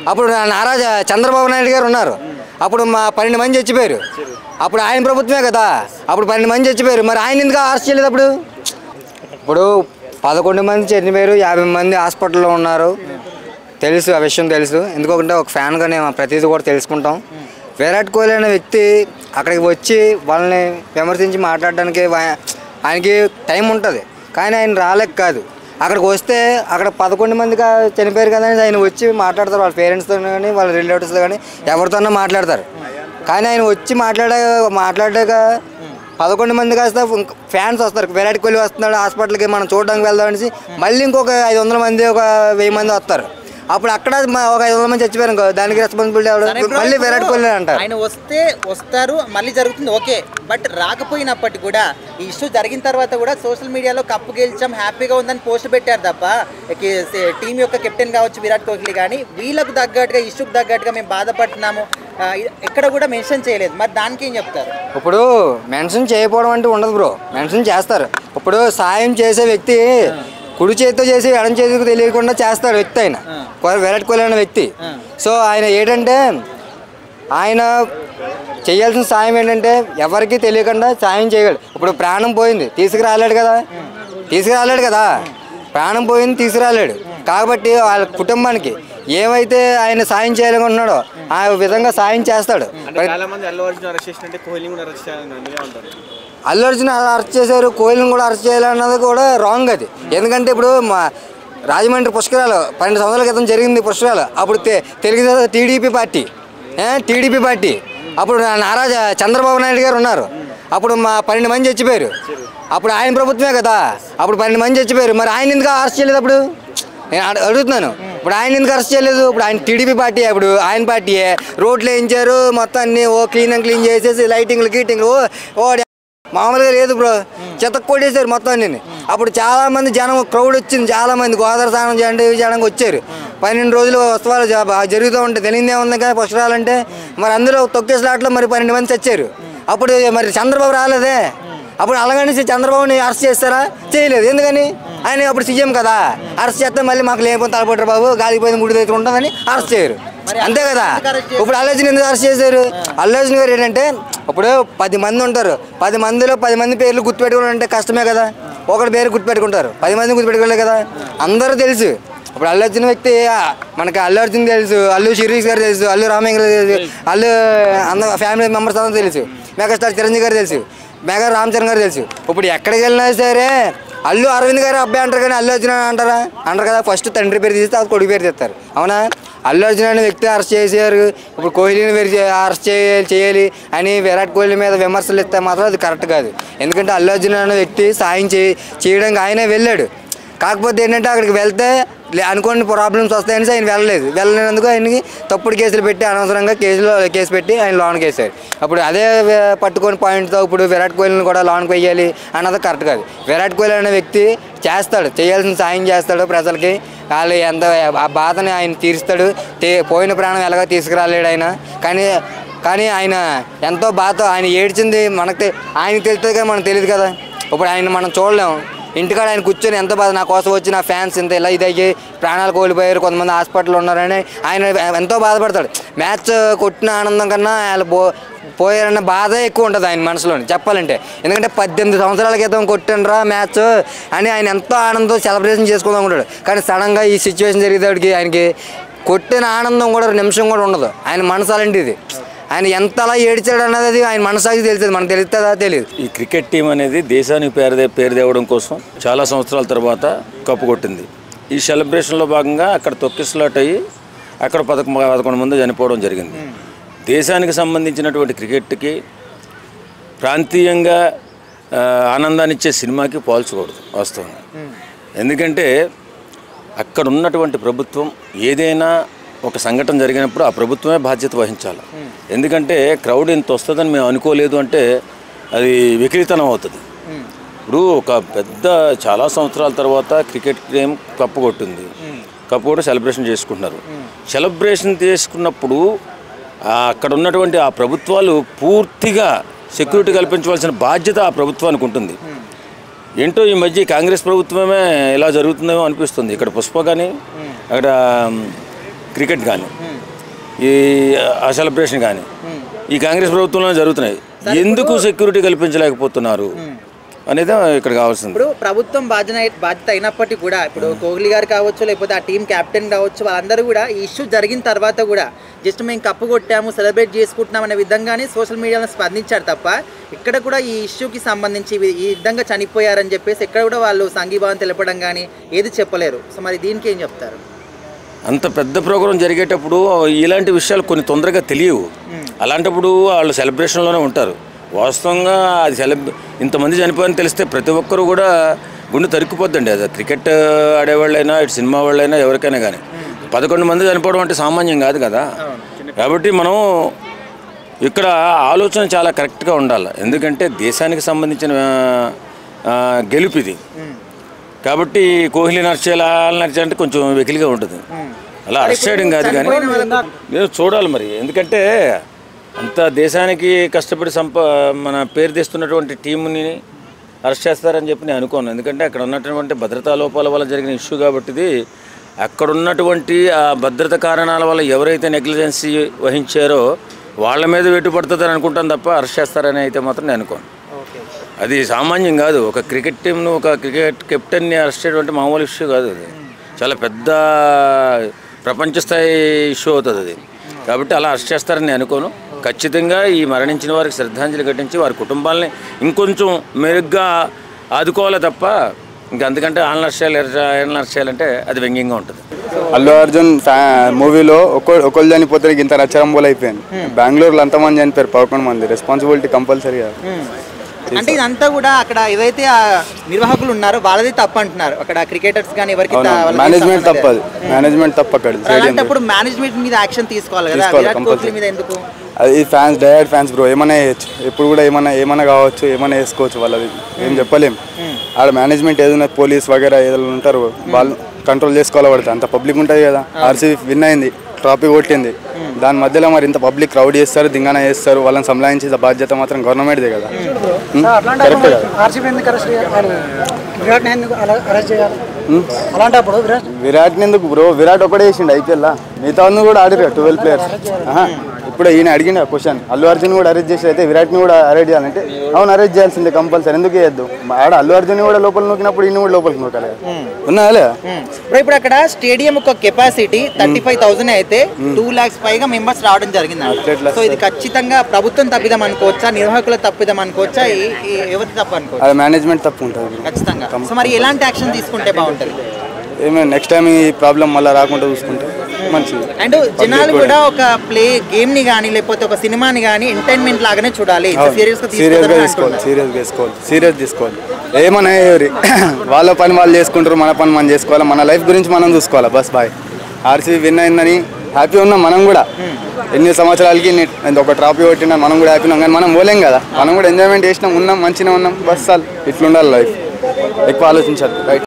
అప్పుడు నారా చంద్రబాబు నాయుడు గారు ఉన్నారు. అప్పుడు మా 12 మంది చచ్చిపోయారు. అప్పుడు ఆయన ప్రభుత్వమే కదా. అప్పుడు 12 మంది చచ్చిపోయారు. మరి ఆయన ఎందుకు అరెస్ట్ చేయలేదు? ఇప్పుడు 11 మంది చనిపోయారు, 50 మంది హాస్పిటల్లో ఉన్నారు. తెలుసు, ఆ విషయం తెలుసు. ఎందుకంటే ఒక ఫ్యాన్గా నేను ప్రతిదీ కూడా తెలుసుకుంటాం. విరాట్ కోహ్లీ అనే వ్యక్తి అక్కడికి వచ్చి వాళ్ళని విమర్శించి మాట్లాడడానికి ఆయనకి టైం ఉంటుంది. కానీ ఆయన రాలేక కాదు. అక్కడికి వస్తే అక్కడ 11 మంది చనిపోయారు కదా అని ఆయన వచ్చి మాట్లాడతారు. వాళ్ళ పేరెంట్స్తో కానీ వాళ్ళ రిలేటివ్స్తో కానీ ఎవరితోనో మాట్లాడతారు. కానీ ఆయన వచ్చి మాట్లాడాక 11 మంది కాస్త ఫ్యాన్స్ వస్తారు. విరాట్ కోహ్లీ వస్తున్నాడు హాస్పిటల్కి, మనం చూడడానికి వెళ్దాం అనేసి మళ్ళీ ఇంకొక 500 మంది, ఒక 1000 మంది వస్తారు. అప్పుడు అక్కడ ఒక 500 మంది చచ్చిపోయారు. దానికి రెస్పాన్సిబిలిటీ ఎవరు? మళ్ళీ విరాట్ కోహ్లీ అంటారు. ఆయన వస్తారు, మళ్ళీ జరుగుతుంది, ఓకే. బట్ రాకపోయినప్పటికీ కూడా ఈ ఇష్యూ జరిగిన తర్వాత కూడా సోషల్ మీడియాలో కప్పు గెలిచాం, హ్యాపీగా ఉందని పోస్ట్ పెట్టారు తప్ప టీం యొక్క కెప్టెన్ కావచ్చు విరాట్ కోహ్లీ కానీ వీళ్ళకు తగ్గట్టుగా, ఇష్యూకి తగ్గట్టుగా మేము బాధపడుతున్నాము ఎక్కడ కూడా మెన్షన్ చేయలేదు. మరి దానికి ఏం చెప్తారు? ఇప్పుడు మెన్షన్ చేయకపోవడం అంటే ఉండదు బ్రో, మెన్షన్ చేస్తారు. ఇప్పుడు సాయం చేసే వ్యక్తి కుడి చేతితో చేసి ఎడం చేతికి తెలియకుండా చేస్తాడు వ్యక్తి. ఆయన విరాట్ కోహ్లీ అనే వ్యక్తి. సో ఆయన ఏంటంటే ఆయన చేయాల్సిన సాయం ఏంటంటే ఎవరికి తెలియకుండా సాయం చేయగలడు. ఇప్పుడు ప్రాణం పోయింది, తీసుకురాలేడు కదా. ప్రాణం పోయింది, తీసుకురాలేడు. కాబట్టి వాళ్ళ కుటుంబానికి ఏమైతే ఆయన సాయం చేయాలనుకుంటున్నాడో ఆ విధంగా సాయం చేస్తాడు. అల్లు అర్జున్ అరెస్ట్ చేశారు, కోహ్లీని కూడా అరెస్ట్ చేయాలన్నది కూడా రాంగ్ అది. ఎందుకంటే ఇప్పుడు రాజమండ్రి పుష్కరాలు 12 సంవత్సరాల క్రితం జరిగింది పుష్కరాలు. అప్పుడు తెలుగు టీడీపీ పార్టీ అప్పుడు నారా చంద్రబాబు నాయుడు గారు ఉన్నారు. అప్పుడు మా 12 మంది చచ్చిపోయారు. అప్పుడు ఆయన ప్రభుత్వమే కదా. అప్పుడు 12 మంది చచ్చిపోయారు. మరి ఆయన ఎందుకు అరెస్ట్ చేయలేదు? అప్పుడు నేను అడుగుతున్నాను, ఇప్పుడు ఆయన ఎందుకు అరెస్ట్ చేయలేదు? ఇప్పుడు ఆయన టీడీపీ పార్టీ, అప్పుడు ఆయన పార్టీయే. రోడ్లు వేయించారు, మొత్తం అన్ని క్లీన్ చేసేసి లైటింగ్లు మామూలుగా లేదు బ్రో, చెత్త కొట్టేశారు మొత్తం అన్ని. అప్పుడు చాలామంది జనం క్రౌడ్ వచ్చింది, చాలామంది గోదావరి స్నానం చేయండి ఇవి చేయడానికి వచ్చారు. 12 రోజులు ఉత్సవాలు జరుగుతూ ఉంటాయి. తెలియదే ఉంది కదా పుష్కరాలంటే. మరి అందులో తొక్కేసలాట్లో మరి 12 మంది చచ్చారు. అప్పుడు మరి చంద్రబాబు రాలేదే. అప్పుడు అలాగని చంద్రబాబుని అరెస్ట్ చేస్తారా? చేయలేదు. ఎందుకని? ఆయన అప్పుడు సీఎం కదా. అరెస్ట్ చేస్తే మళ్ళీ మాకు లేకపోతే తలపట్టారు బాబు, గాలిపోయిన గుడి దగ్గర ఉంటుందని అరెస్ట్ చేయరు. అంతే కదా. ఇప్పుడు అల్లు అర్జున్ ఎందుకు అరెస్ట్ చేశారు? అల్లు అర్జున్ గారు ఏంటంటే ఇప్పుడు 10 మంది ఉంటారు. 10 మందిలో 10 మంది పేర్లు గుర్తుపెట్టుకోవడం అంటే కష్టమే కదా. ఒకటి పేరు గుర్తుపెట్టుకుంటారు, 10 మంది గుర్తుపెట్టుకోలేదు కదా. అందరూ తెలుసు. ఇప్పుడు అల్లు అర్జున్ వ్యక్తి మనకి అల్లు అర్జున్ తెలుసు, అల్లు శిరీష్ గారు తెలుసు, అల్లు రామయ్య గారు తెలుసు, అల్లు అందరూ ఫ్యామిలీ మెంబర్స్ అందరూ తెలుసు, మెగాస్టార్ చిరంజీవి గారు తెలుసు, మెగా రామచరణ్ గారు తెలుసు. ఇప్పుడు ఎక్కడికి వెళ్ళినా సరే అల్లు అరవింద్ గారు అబ్బాయి అంటారు కానీ అల్లు అర్జున్ అంటారు కదా. ఫస్ట్ తండ్రి పేరు తీస్తే అది కొడుకు పేరు తెస్తారు. అవునా? అల్లు అర్జున్ అనే వ్యక్తి అరెస్ట్ చేశారు. ఇప్పుడు కోహ్లీని అరెస్ట్ చేయాలి అని విరాట్ కోహ్లీ మీద విమర్శలు ఇస్తే మాత్రం అది కరెక్ట్ కాదు. ఎందుకంటే అల్లు అర్జున్ అనే వ్యక్తి సాయం చేయడానికి ఆయనే వెళ్ళాడు. కాకపోతే ఏంటంటే అక్కడికి వెళ్తే అనుకోని ప్రాబ్లమ్స్ వస్తాయని ఆయన వెళ్ళలేనందుకు ఆయనకి తప్పుడు కేసులు పెట్టి అనవసరంగా కేసు పెట్టి ఆయన లోన్కి వేశారు. అప్పుడు అదే పట్టుకొని పాయింట్తో ఇప్పుడు విరాట్ కోహ్లీని కూడా లోన్కి వేయాలి అన్నది కరెక్ట్ కాదు. విరాట్ కోహ్లీ అనే వ్యక్తి చేయాల్సిన సాయం చేస్తాడు ప్రజలకి. వాళ్ళు ఎంత ఆ బాధని ఆయన తీరుస్తాడు. పోయిన ప్రాణం ఎలాగో తీసుకురాలేడు ఆయన. కానీ ఆయన ఎంతో బాధ ఆయన ఏడ్చింది ఆయనకి తెలుస్తుంది కానీ మనకు తెలియదు కదా. ఇప్పుడు ఆయన మనం చూడలేము. ఇంటికాడ ఆయన కూర్చొని ఎంత బాధ, నా కోసం వచ్చి నా ఫ్యాన్స్ ఇంత ఇలా ఇదయ్యి ప్రాణాలు కోల్పోయారు, కొంతమంది హాస్పిటల్లో ఉన్నారని ఆయన ఎంతో బాధపడతాడు. మ్యాచ్ కొట్టిన ఆనందం కన్నా వాళ్ళు పోయారన్న బాధ ఎక్కువ ఉంటుంది ఆయన మనసులోని చెప్పాలంటే. ఎందుకంటే 18 సంవత్సరాల క్రితం కొట్టినరా మ్యాచ్ అని ఆయన ఎంతో ఆనందం సెలబ్రేషన్ చేసుకుందాం ఉంటాడు. కానీ సడన్గా ఈ సిచ్యువేషన్ జరిగేటప్పటికి ఆయనకి కొట్టిన ఆనందం కూడా నిమిషం కూడా ఉండదు. ఆయన మనసు అలాంటిది. ఆయన ఎంతలా ఏడ్చాడు అన్నది ఆయన మనసాగి తెలుస్తుంది, మనకు తెలుస్తుందా? తెలియదు. ఈ క్రికెట్ టీం అనేది దేశానికి పేరు తేవడం కోసం చాలా సంవత్సరాల తర్వాత కప్పు కొట్టింది. ఈ సెలబ్రేషన్లో భాగంగా అక్కడ తొక్కిసలాట్ అయ్యి అక్కడ 11 మంది చనిపోవడం జరిగింది. దేశానికి సంబంధించినటువంటి క్రికెట్కి ప్రాంతీయంగా ఆనందాన్ని ఇచ్చే సినిమాకి పోల్చకూడదు వాస్తవంగా. ఎందుకంటే అక్కడ ఉన్నటువంటి ప్రభుత్వం ఏదైనా ఒక సంఘటన జరిగినప్పుడు ఆ ప్రభుత్వమే బాధ్యత వహించాలి. ఎందుకంటే క్రౌడ్ ఇంత వస్తుందని మేము అనుకోలేదు అంటే అది వికృతనం అవుతుంది. ఇప్పుడు ఒక పెద్ద చాలా సంవత్సరాల తర్వాత క్రికెట్ గేమ్ కప్పు కొట్టింది. కప్పు కూడా సెలబ్రేషన్ చేసుకుంటున్నారు. సెలబ్రేషన్ చేసుకున్నప్పుడు అక్కడ ఉన్నటువంటి ఆ ప్రభుత్వాలు పూర్తిగా సెక్యూరిటీ కల్పించవలసిన బాధ్యత ఆ ప్రభుత్వానికి ఉంటుంది. ఏంటో ఈ మధ్య కాంగ్రెస్ ప్రభుత్వమే ఇలా జరుగుతుందేమో అనిపిస్తుంది. ఇక్కడ పుష్ప కానీ అక్కడ క్రికెట్ కానీ ఈ ఆ సెలబ్రేషన్ కానీ ఈ కాంగ్రెస్ ప్రభుత్వంలో జరుగుతున్నాయి. ఎందుకు సెక్యూరిటీ కల్పించలేకపోతున్నారు అనేది ఇక్కడ కావాల్సింది. ఇప్పుడు ప్రభుత్వం బాధ్యత అయినప్పటికీ కూడా ఇప్పుడు కోహ్లీ గారు కావచ్చు, లేకపోతే ఆ టీం కెప్టెన్ కావచ్చు, వాళ్ళందరూ కూడా ఈ ఇష్యూ జరిగిన తర్వాత కూడా జస్ట్ మేము కప్పు కొట్టాము, సెలబ్రేట్ చేసుకుంటున్నాం అనే విధంగానే సోషల్ మీడియాలో స్పందించారు తప్ప ఇక్కడ కూడా ఈ ఇష్యూకి సంబంధించి ఈ విధంగా చనిపోయారని చెప్పేసి ఎక్కడ కూడా వాళ్ళు సంఘీభావం తెలపడం కానీ ఏది చెప్పలేరు. సో మరి దీనికి ఏం చెప్తారు? అంత పెద్ద ప్రోగ్రాం జరిగేటప్పుడు ఇలాంటి విషయాలు కొన్ని తొందరగా తెలియవు. అలాంటప్పుడు వాళ్ళు సెలబ్రేషన్లోనే ఉంటారు. వాస్తవంగా అది ఇంతమంది చనిపోయారని తెలిస్తే ప్రతి ఒక్కరు కూడా గుండె తరుక్కుపోద్దండి. అది క్రికెట్ ఆడేవాళ్ళైనా ఇటు సినిమా వాళ్ళైనా ఎవరికైనా కానీ 11 మంది చనిపోవడం అంటే సామాన్యం కాదు కదా. కాబట్టి మనం ఇక్కడ ఆలోచన చాలా కరెక్ట్గా ఉండాలి. ఎందుకంటే దేశానికి సంబంధించిన గెలుపు ఇది. కాబట్టి కోహ్లీ నడిచేయాలంటే కొంచెం వెకిలిగా ఉంటుంది. అలా అరెస్ట్ చేయడం కాదు కానీ నేను చూడాలి మరి. ఎందుకంటే అంత దేశానికి కష్టపడి మన పేరు తెస్తున్నటువంటి టీంని అరెస్ట్ చేస్తారని చెప్పి నేను అనుకోను. ఎందుకంటే అక్కడ ఉన్నటువంటి భద్రతా లోపాల వల్ల జరిగిన ఇష్యూ కాబట్టి ఇది అక్కడ ఉన్నటువంటి ఆ భద్రత కారణాల వల్ల ఎవరైతే నెగ్లిజెన్సీ వహించారో వాళ్ళ మీద వేటు పడుతుందని అనుకుంటాను తప్ప అరెస్ట్ చేస్తారని అయితే మాత్రం నేను అనుకోను. అది సామాన్యం కాదు. ఒక క్రికెట్ టీంను ఒక క్రికెట్ కెప్టెన్ని అరెస్ట్ చేయడం మామూలు ఇష్యూ కాదు. అది చాలా పెద్ద ప్రపంచ స్థాయి ఇష్యూ అవుతుంది అది. కాబట్టి అలా అరెస్ట్ చేస్తారని నేను అనుకోను. ఖచ్చితంగా ఈ మరణించిన వారికి శ్రద్ధాంజలి ఘటించి వారి కుటుంబాలని ఇంకొంచెం మెరుగ్గా ఆదుకోవాలి తప్ప ఇంకా అందుకంటే వాళ్ళని అరెస్ట్ చేయాలంటే అది వ్యంగ్యంగా ఉంటుంది. అల్లు అర్జున్ మూవీలో ఒకళ్ళు చనిపోతే ఇంత రచ్చరంబోలు అయిపోయింది. బెంగళూరులో అంతమంది చనిపోయారు, 11 మంది. Responsibility compulsory. అంటే ఇదంతా కూడా అక్కడ ఏదైతే నిర్వాహకులు ఉన్నారో వాళ్ళది తప్పు అంటున్నారు. అక్కడ క్రికెటర్స్ కానీ ఎవరికి మేనేజ్మెంట్ తప్పదు. మేనేజ్మెంట్ తప్ప అలాంటప్పుడు మేనేజ్మెంట్ మీద యాక్షన్ తీసుకోవాలి కదా. విరాట్ కోహ్లీ మీద ఎందుకు? అది ఫ్యాన్స్, డైరెక్ట్ ఫ్యాన్స్ బ్రో. ఏమైనా వేయచ్చు, ఎప్పుడు కూడా ఏమైనా కావచ్చు, ఏమైనా వేసుకోవచ్చు. వాళ్ళది ఏం చెప్పలేం. ఆడ మేనేజ్మెంట్ ఏదైనా పోలీస్ వగేరా ఏదైనా ఉంటారు, వాళ్ళు కంట్రోల్ చేసుకోవాలి. పడుతుంది అంత పబ్లిక్ ఉంటుంది కదా. ఆర్సీబీ విన్ అయింది, ట్రాఫీ కొట్టింది. దాని మధ్యలో మరి ఇంత పబ్లిక్ క్రౌడ్ చేస్తారు, దింగాన చేస్తారు. వాళ్ళని సంలాయించే బాధ్యత మాత్రం గవర్నమెంట్దే కదా. విరాట్ని ఎందుకు బ్రో? విరాట్ ఒకటే వేసిండు ఐపీఎల్. మిగతా కూడా ఆడిరు 12 ప్లేయర్స్. ఇప్పుడు ఈయన అడిగిన క్వశ్చన్, అల్లు అర్జున్ కూడా అరెస్ట్ చేసి అయితే విరాట్ని కూడా అరెస్ట్ చేయాలంటే అవును అరెస్ట్ చేయాల్సిందే కంపల్సరీ. ఎందుకు చేయొద్దు? ఆడ అల్లు అర్జున్ కూడా లోపల నూకినప్పుడు ఈయన కూడా లోపలికి నూకాలి ఉన్నాలే. ఇప్పుడు అక్కడ స్టేడియం ఒక కెపాసిటీ 35,000 అయితే 2 lakhs పైగా మెంబర్స్ రావడం జరిగింది. సో ఇది ఖచ్చితంగా ప్రభుత్వం తప్పిదం అనుకోవచ్చా, నిర్వాహకుల తప్పిదం అనుకోవచ్చా, ఎవరి తప్పు అనుకోవచ్చు? అది మేనేజ్మెంట్ తప్పు ఉంటుంది ఖచ్చితంగా. సో మరి ఎలాంటి యాక్షన్ తీసుకుంటే బాగుంటుంది? ఏమైనా నెక్స్ట్ టైం ఈ ప్రాబ్లం మళ్ళీ రాకుండా చూసుకుంటే మంచిది. అండ్ జనాలు కూడా ఒక గేమ్ ని కానీ లేకపోతే ఒక సినిమాని కానీ ఎంటర్టైన్మెంట్ లాగానే చూడాలి. సీరియస్ తీసుకోవాలి. ఏమన్నా వాళ్ళ పని వాళ్ళు చేసుకుంటారు, మన పని మనం చేసుకోవాలి. మన లైఫ్ గురించి మనం చూసుకోవాలి. బస్ బాయ్. ఆర్సీబీ విన్ అయిందని హ్యాపీ ఉన్నాం మనం కూడా. ఎన్ని సంవత్సరాలకి ఒక ట్రాఫీ కొట్టినా మనం కూడా హ్యాపీ ఉన్నాం. కానీ మనం పోలేం కదా. మనం కూడా ఎంజాయ్మెంట్ చేసినాం, ఉన్నాం, మంచిగా ఉన్నాం. బస్ చాలు. ఇట్లుండాలి లైఫ్. ఎక్కువ ఆలోచించాలి. రైట్.